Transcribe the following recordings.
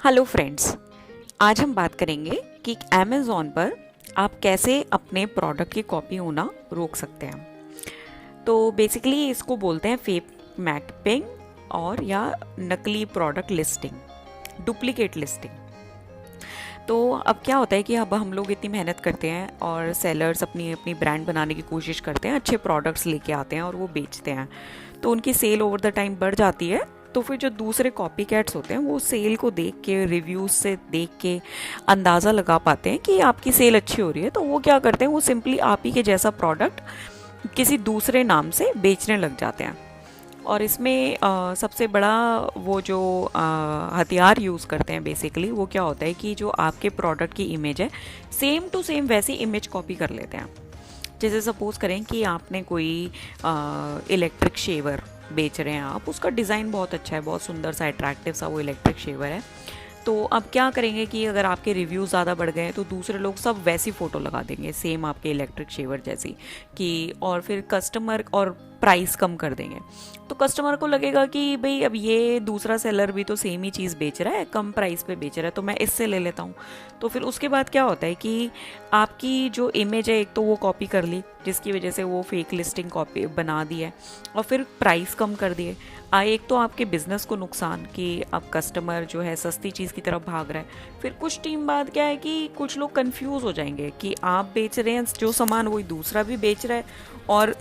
Hello friends, आज हम बात करेंगे कि अमेज़ॉन पर आप कैसे अपने प्रोडक्ट की कॉपी होना रोक सकते हैं। तो बेसिकली इसको बोलते हैं फेक मैपिंग और या नकली प्रोडक्ट लिस्टिंग, डुप्लीकेट लिस्टिंग। तो अब क्या होता है कि अब हम लोग इतनी मेहनत करते हैं और सेलर्स अपनी अपनी ब्रांड बनाने की कोशिश करते हैं, अच्छे प्रोडक्ट्स लेके आते हैं और वो बेचते हैं, तो उनकी सेल ओवर द टाइम बढ़ जाती है। तो फिर जो दूसरे कॉपी कैट्स होते हैं वो सेल को देख के, रिव्यूज से देख के अंदाज़ा लगा पाते हैं कि आपकी सेल अच्छी हो रही है, तो वो क्या करते हैं, वो सिंपली आप ही के जैसा प्रोडक्ट किसी दूसरे नाम से बेचने लग जाते हैं। और इसमें सबसे बड़ा वो जो हथियार यूज़ करते हैं बेसिकली, वो क्या होता है कि जो आपके प्रोडक्ट की इमेज है सेम टू सेम वैसी इमेज कॉपी कर लेते हैं। जैसे सपोज़ करें कि आपने कोई इलेक्ट्रिक शेवर बेच रहे हैं आप, उसका डिज़ाइन बहुत अच्छा है, बहुत सुंदर सा अट्रैक्टिव सा वो इलेक्ट्रिक शेवर है। तो अब क्या करेंगे कि अगर आपके रिव्यूज़ ज़्यादा बढ़ गए तो दूसरे लोग सब वैसी फ़ोटो लगा देंगे सेम आपके इलेक्ट्रिक शेवर जैसी कि, और फिर कस्टमर और प्राइस कम कर देंगे। तो कस्टमर को लगेगा कि भाई अब ये दूसरा सेलर भी तो सेम ही चीज़ बेच रहा है, कम प्राइस पे बेच रहा है, तो मैं इससे ले लेता हूँ। तो फिर उसके बाद क्या होता है कि आपकी जो इमेज है एक तो वो कॉपी कर ली, जिसकी वजह से वो फेक लिस्टिंग कॉपी बना दी है, और फिर प्राइस कम कर दिए। एक तो आपके बिजनेस को नुकसान कि अब कस्टमर जो है सस्ती चीज़ की तरफ भाग रहा है। फिर कुछ टाइम बाद क्या है कि कुछ लोग कंफ्यूज हो जाएंगे कि आप बेच रहे हैं जो सामान वही दूसरा भी बेच रहा है, और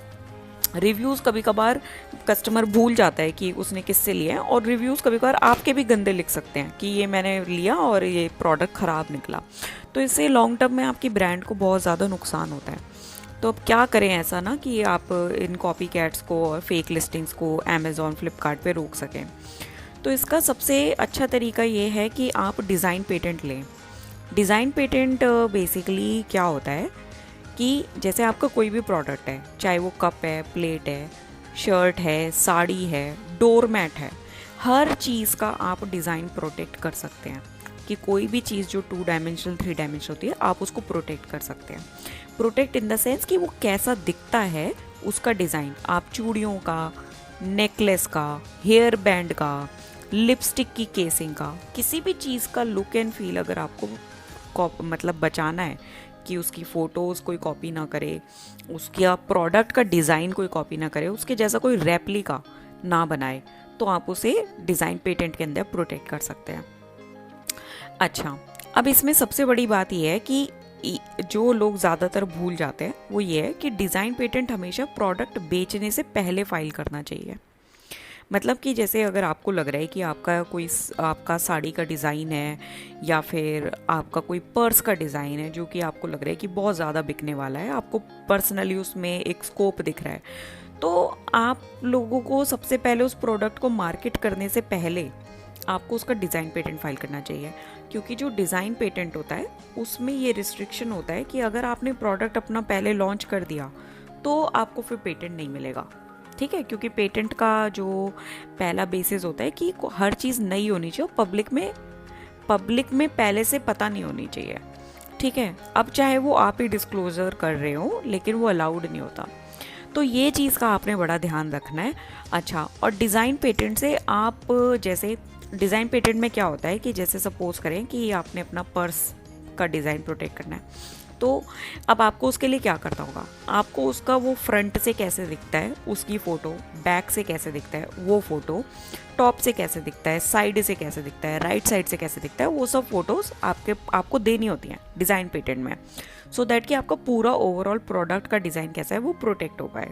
रिव्यूज़ कभी कभार कस्टमर भूल जाता है कि उसने किससे लिया है, और रिव्यूज़ कभी कभार आपके भी गंदे लिख सकते हैं कि ये मैंने लिया और ये प्रोडक्ट ख़राब निकला। तो इससे लॉन्ग टर्म में आपकी ब्रांड को बहुत ज़्यादा नुकसान होता है। तो अब क्या करें ऐसा ना कि आप इन कॉपी कैट्स को और फेक लिस्टिंग्स को अमेज़ॉन फ्लिपकार्ट पे रोक सकें। तो इसका सबसे अच्छा तरीका ये है कि आप डिज़ाइन पेटेंट लें। डिज़ाइन पेटेंट बेसिकली क्या होता है कि जैसे आपका कोई भी प्रोडक्ट है, चाहे वो कप है, प्लेट है, शर्ट है, साड़ी है, डोर मैट है, हर चीज़ का आप डिज़ाइन प्रोटेक्ट कर सकते हैं कि कोई भी चीज़ जो 2 डायमेंशनल 3 डायमेंशनल होती है आप उसको प्रोटेक्ट कर सकते हैं। प्रोटेक्ट इन द सेंस कि वो कैसा दिखता है उसका डिज़ाइन, आप चूड़ियों का, नेकलेस का, हेयर बैंड का, लिपस्टिक की केसिंग का, किसी भी चीज़ का लुक एंड फील अगर आपको मतलब बचाना है कि उसकी फ़ोटोज़ कोई कॉपी ना करे, उसका प्रोडक्ट का डिज़ाइन कोई कॉपी ना करे, उसके जैसा कोई रेप्लिका ना बनाए, तो आप उसे डिज़ाइन पेटेंट के अंदर प्रोटेक्ट कर सकते हैं। अच्छा, अब इसमें सबसे बड़ी बात यह है कि जो लोग ज़्यादातर भूल जाते हैं वो ये है कि डिज़ाइन पेटेंट हमेशा प्रोडक्ट बेचने से पहले फाइल करना चाहिए। मतलब कि जैसे अगर आपको लग रहा है कि आपका साड़ी का डिज़ाइन है या फिर आपका कोई पर्स का डिज़ाइन है जो कि आपको लग रहा है कि बहुत ज़्यादा बिकने वाला है, आपको पर्सनली उसमें एक स्कोप दिख रहा है, तो आप लोगों को सबसे पहले उस प्रोडक्ट को मार्केट करने से पहले आपको उसका डिज़ाइन पेटेंट फाइल करना चाहिए। क्योंकि जो डिज़ाइन पेटेंट होता है उसमें ये रिस्ट्रिक्शन होता है कि अगर आपने प्रोडक्ट अपना पहले लॉन्च कर दिया तो आपको फिर पेटेंट नहीं मिलेगा। ठीक है, क्योंकि पेटेंट का जो पहला बेसिस होता है कि हर चीज़ नई होनी चाहिए, पब्लिक में पहले से पता नहीं होनी चाहिए। ठीक है, अब चाहे वो आप ही डिस्क्लोजर कर रहे हो लेकिन वो अलाउड नहीं होता, तो ये चीज़ का आपने बड़ा ध्यान रखना है। अच्छा, और डिज़ाइन पेटेंट से आप जैसे डिज़ाइन पेटेंट में क्या होता है कि जैसे सपोज करें कि आपने अपना पर्स का डिज़ाइन प्रोटेक्ट करना है, तो अब आपको उसके लिए क्या करना होगा, आपको उसका वो फ्रंट से कैसे दिखता है उसकी फ़ोटो, बैक से कैसे दिखता है वो फ़ोटो, टॉप से कैसे दिखता है, साइड से कैसे दिखता है, राइट साइड से कैसे दिखता है, वो सब फ़ोटोज़ आपको देनी होती हैं डिज़ाइन पेटेंट में, सो दैट कि आपका पूरा ओवरऑल प्रोडक्ट का डिज़ाइन कैसा है वो प्रोटेक्ट हो पाए।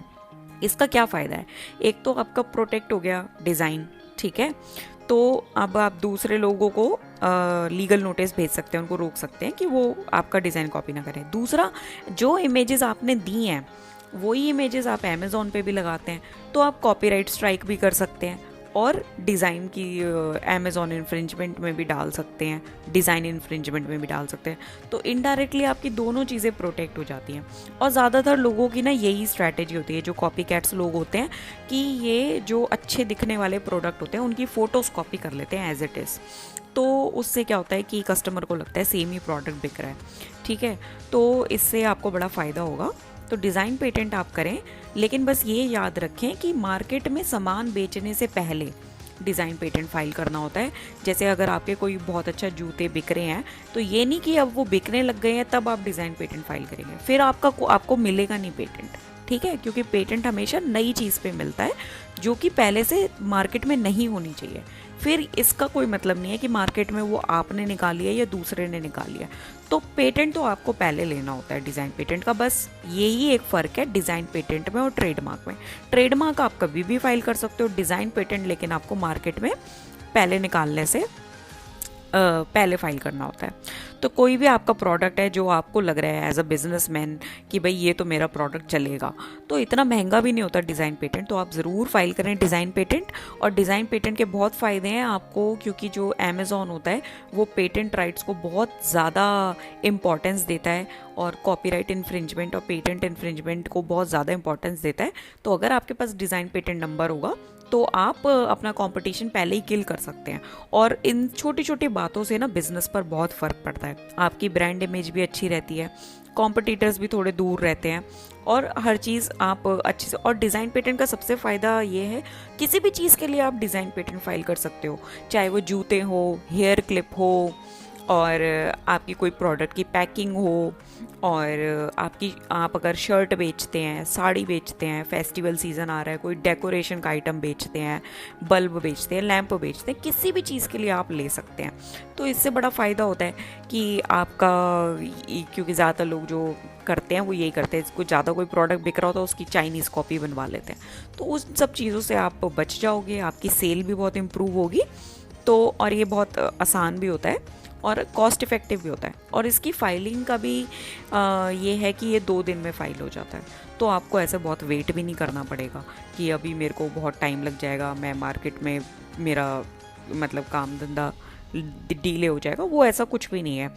इसका क्या फ़ायदा है, एक तो आपका प्रोटेक्ट हो गया डिज़ाइन, ठीक है, तो अब आप दूसरे लोगों को लीगल नोटिस भेज सकते हैं, उनको रोक सकते हैं कि वो आपका डिज़ाइन कॉपी ना करें। दूसरा, जो इमेजेस आपने दी हैं वही इमेजेस आप अमेज़ॉन पे भी लगाते हैं तो आप कॉपीराइट स्ट्राइक भी कर सकते हैं और डिज़ाइन की अमेज़ॉन इन्फ्रिंजमेंट में भी डाल सकते हैं, डिज़ाइन इन्फ्रिंजमेंट में भी डाल सकते हैं। तो इनडायरेक्टली आपकी दोनों चीज़ें प्रोटेक्ट हो जाती हैं। और ज़्यादातर लोगों की ना यही स्ट्रैटेजी होती है, जो कॉपी कैट्स लोग होते हैं, कि ये जो अच्छे दिखने वाले प्रोडक्ट होते हैं उनकी फ़ोटोज़ कॉपी कर लेते हैं एज इट इज़। तो उससे क्या होता है कि कस्टमर को लगता है सेम ही प्रोडक्ट बिक रहा है। ठीक है, तो इससे आपको बड़ा फ़ायदा होगा। तो डिज़ाइन पेटेंट आप करें, लेकिन बस ये याद रखें कि मार्केट में सामान बेचने से पहले डिज़ाइन पेटेंट फाइल करना होता है। जैसे अगर आपके कोई बहुत अच्छा जूते बिक रहे हैं तो ये नहीं कि अब वो बिकने लग गए हैं तब आप डिज़ाइन पेटेंट फाइल करेंगे, फिर आपको मिलेगा नहीं पेटेंट, ठीक है, क्योंकि पेटेंट हमेशा नई चीज़ पे मिलता है जो कि पहले से मार्केट में नहीं होनी चाहिए। फिर इसका कोई मतलब नहीं है कि मार्केट में वो आपने निकाली है या दूसरे ने निकाली है, तो पेटेंट तो आपको पहले लेना होता है डिज़ाइन पेटेंट का। बस यही एक फ़र्क है डिज़ाइन पेटेंट में और ट्रेडमार्क में। ट्रेडमार्क आप कभी भी फाइल कर सकते हो, डिज़ाइन पेटेंट लेकिन आपको मार्केट में पहले निकालने से पहले फाइल करना होता है। तो कोई भी आपका प्रोडक्ट है जो आपको लग रहा है एज अ बिजनेसमैन कि भाई ये तो मेरा प्रोडक्ट चलेगा, तो इतना महंगा भी नहीं होता डिज़ाइन पेटेंट, तो आप ज़रूर फाइल करें डिज़ाइन पेटेंट। और डिज़ाइन पेटेंट के बहुत फ़ायदे हैं आपको, क्योंकि जो अमेज़ॉन होता है वो पेटेंट राइट्स को बहुत ज़्यादा इम्पॉर्टेंस देता है और कॉपीराइट इन्फ्रिंजमेंट और पेटेंट इन्फ्रिंजमेंट को बहुत ज़्यादा इंपॉर्टेंस देता है। तो अगर आपके पास डिज़ाइन पेटेंट नंबर होगा तो आप अपना कंपटीशन पहले ही किल कर सकते हैं। और इन छोटी छोटी बातों से ना बिजनेस पर बहुत फ़र्क पड़ता है, आपकी ब्रांड इमेज भी अच्छी रहती है, कॉम्पिटिटर्स भी थोड़े दूर रहते हैं और हर चीज़ आप अच्छे से। और डिज़ाइन पेटेंट का सबसे फ़ायदा ये है, किसी भी चीज़ के लिए आप डिज़ाइन पेटेंट फाइल कर सकते हो, चाहे वो जूते हो, हेयर क्लिप हो, और आपकी कोई प्रोडक्ट की पैकिंग हो, और आप अगर शर्ट बेचते हैं, साड़ी बेचते हैं, फेस्टिवल सीज़न आ रहा है, कोई डेकोरेशन का आइटम बेचते हैं, बल्ब बेचते हैं, लैंप बेचते हैं, किसी भी चीज़ के लिए आप ले सकते हैं। तो इससे बड़ा फ़ायदा होता है कि आपका, क्योंकि ज़्यादातर लोग जो करते हैं वो यही करते हैं, कुछ ज़्यादा कोई प्रोडक्ट बिक रहा होता है उसकी चाइनीज़ कॉपी बनवा लेते हैं, तो उस सब चीज़ों से आप बच जाओगे, आपकी सेल भी बहुत इम्प्रूव होगी। तो और ये बहुत आसान भी होता है और कॉस्ट इफ़ेक्टिव भी होता है। और इसकी फाइलिंग का भी ये है कि ये 2 दिन में फ़ाइल हो जाता है, तो आपको ऐसे बहुत वेट भी नहीं करना पड़ेगा कि अभी मेरे को बहुत टाइम लग जाएगा, मैं मार्केट में मेरा मतलब काम धंधा डीले हो जाएगा, वो ऐसा कुछ भी नहीं है।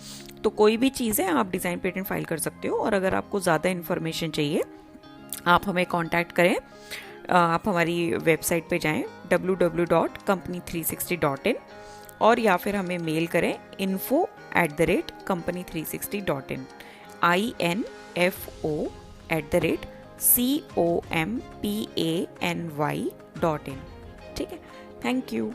तो कोई भी चीज़ है आप डिज़ाइन पेटेंट फाइल कर सकते हो। और अगर आपको ज़्यादा इन्फॉर्मेशन चाहिए आप हमें कॉन्टैक्ट करें, आप हमारी वेबसाइट पे जाएं www.company360.in, और या फिर हमें मेल करें info@company360.in, info@company.in। ठीक है, थैंक यू।